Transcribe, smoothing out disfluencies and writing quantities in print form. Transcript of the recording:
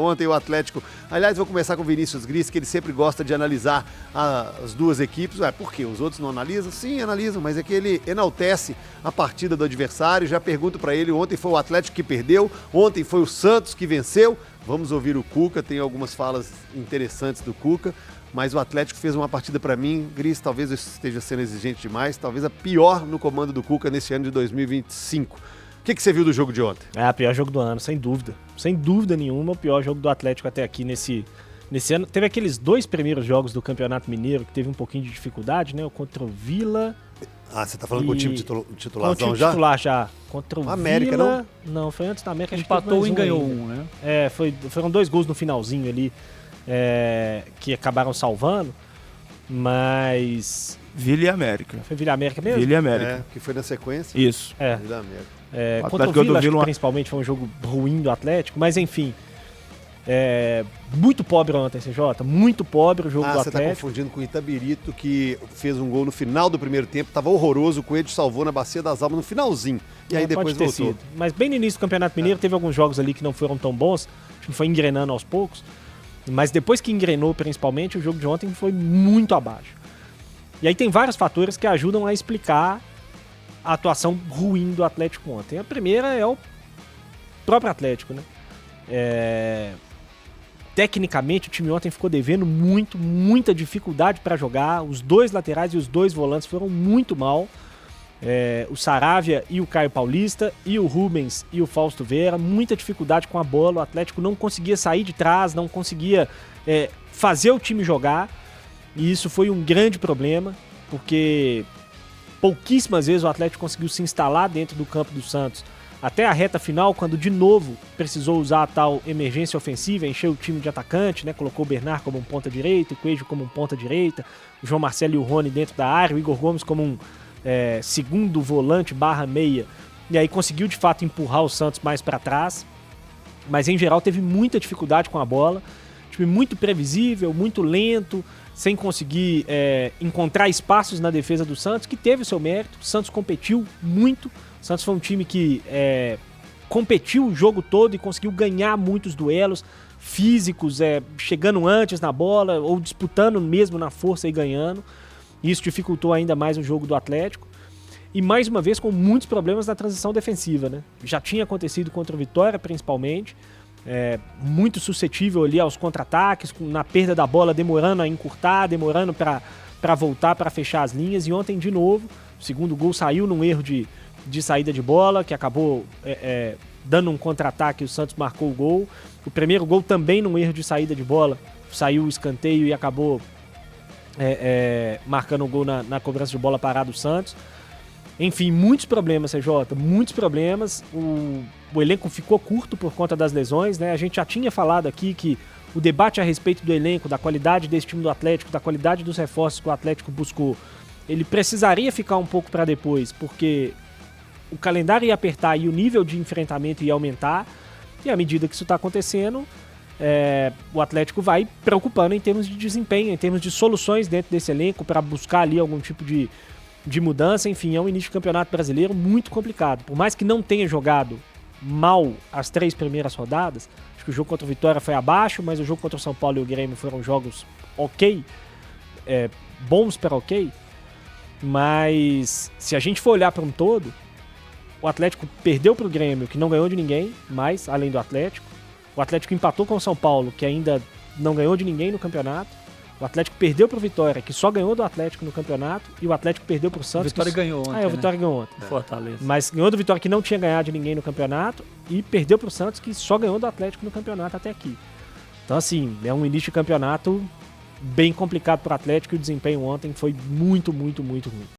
Ontem o Atlético... Aliás, vou começar com o Vinícius Gris, que ele sempre gosta de analisar as duas equipes. Por quê? Os outros não analisam? Sim, analisam, mas é que ele enaltece a partida do adversário. Já pergunto para ele, ontem foi o Atlético que perdeu, ontem foi o Santos que venceu. Vamos ouvir o Cuca, tem algumas falas interessantes do Cuca, mas o Atlético fez uma partida para mim, Gris, talvez eu esteja sendo exigente demais, talvez a pior no comando do Cuca nesse ano de 2025. O que você viu do jogo de ontem? O pior jogo do ano, sem dúvida. Sem dúvida nenhuma, o pior jogo do Atlético até aqui nesse ano. Teve aqueles 2 primeiros jogos do Campeonato Mineiro que teve um pouquinho de dificuldade, né? Contra o Vila. Você tá falando com o time titularzão com o time já? Titular já. Contra o América, Vila. Não, foi antes da América. Empatou e ganhou um, né? Foram 2 gols no finalzinho ali que acabaram salvando, mas... Vila e América. Foi Vila e América mesmo? Vila e América. Que foi na sequência. Isso. Vila e América. Contra o Vila, acho que principalmente foi um jogo ruim do Atlético, mas enfim, muito pobre ontem, CJ, muito pobre o jogo do Atlético. Você tá confundindo com o Itabirito, que fez um gol no final do primeiro tempo, tava horroroso, o Coelho salvou na Bacia das Almas no finalzinho, e aí depois voltou. Sido. Mas bem no início do Campeonato Mineiro teve alguns jogos ali que não foram tão bons, a gente foi engrenando aos poucos, mas depois que engrenou principalmente, o jogo de ontem foi muito abaixo. E aí tem vários fatores que ajudam a explicar a atuação ruim do Atlético ontem. A primeira é o próprio Atlético, né? Tecnicamente, o time ontem ficou devendo muita dificuldade para jogar. Os 2 laterais e os 2 volantes foram muito mal. O Saravia e o Caio Paulista, e o Rubens e o Fausto Vera, muita dificuldade com a bola. O Atlético não conseguia sair de trás, não conseguia fazer o time jogar. E isso foi um grande problema, porque pouquíssimas vezes o Atlético conseguiu se instalar dentro do campo do Santos. Até a reta final, quando de novo precisou usar a tal emergência ofensiva, encheu o time de atacante, né? Colocou o Bernard como um ponta-direita, o Coelho como um ponta-direita, o João Marcelo e o Rony dentro da área, o Igor Gomes como um segundo volante /meia. E aí conseguiu de fato empurrar o Santos mais para trás, mas em geral teve muita dificuldade com a bola. Time muito previsível, muito lento, sem conseguir encontrar espaços na defesa do Santos, que teve o seu mérito. O Santos competiu muito. O Santos foi um time que competiu o jogo todo e conseguiu ganhar muitos duelos físicos, chegando antes na bola ou disputando mesmo na força e ganhando. Isso dificultou ainda mais o jogo do Atlético. E mais uma vez com muitos problemas na transição defensiva, né? Já tinha acontecido contra o Vitória, principalmente. Muito suscetível ali aos contra-ataques, na perda da bola, demorando a encurtar, demorando para voltar, para fechar as linhas. E ontem, de novo, o segundo gol saiu num erro de saída de bola, que acabou dando um contra-ataque e o Santos marcou o gol. O primeiro gol também num erro de saída de bola, saiu o escanteio e acabou marcando o gol na cobrança de bola parada do Santos. Enfim, muitos problemas, CJ, muitos problemas. O elenco ficou curto por conta das lesões, né? A gente já tinha falado aqui que o debate a respeito do elenco, da qualidade desse time do Atlético, da qualidade dos reforços que o Atlético buscou, ele precisaria ficar um pouco para depois, porque o calendário ia apertar e o nível de enfrentamento ia aumentar, e à medida que isso está acontecendo, o Atlético vai preocupando em termos de desempenho, em termos de soluções dentro desse elenco para buscar ali algum tipo de mudança. Enfim, é um início de campeonato brasileiro muito complicado. Por mais que não tenha jogado mal as 3 primeiras rodadas, acho que o jogo contra o Vitória foi abaixo, mas o jogo contra o São Paulo e o Grêmio foram jogos ok, bons para ok, mas se a gente for olhar para um todo, o Atlético perdeu para o Grêmio, que não ganhou de ninguém mais, além do Atlético. O Atlético empatou com o São Paulo, que ainda não ganhou de ninguém no campeonato. O Atlético perdeu para o Vitória, que só ganhou do Atlético no campeonato. E o Atlético perdeu para o Santos. O Vitória ganhou ontem. O Vitória ganhou ontem. Fortaleza. Mas ganhou do Vitória, que não tinha ganhado de ninguém no campeonato. E perdeu para o Santos, que só ganhou do Atlético no campeonato até aqui. Então, assim, é um início de campeonato bem complicado para o Atlético. E o desempenho ontem foi muito ruim.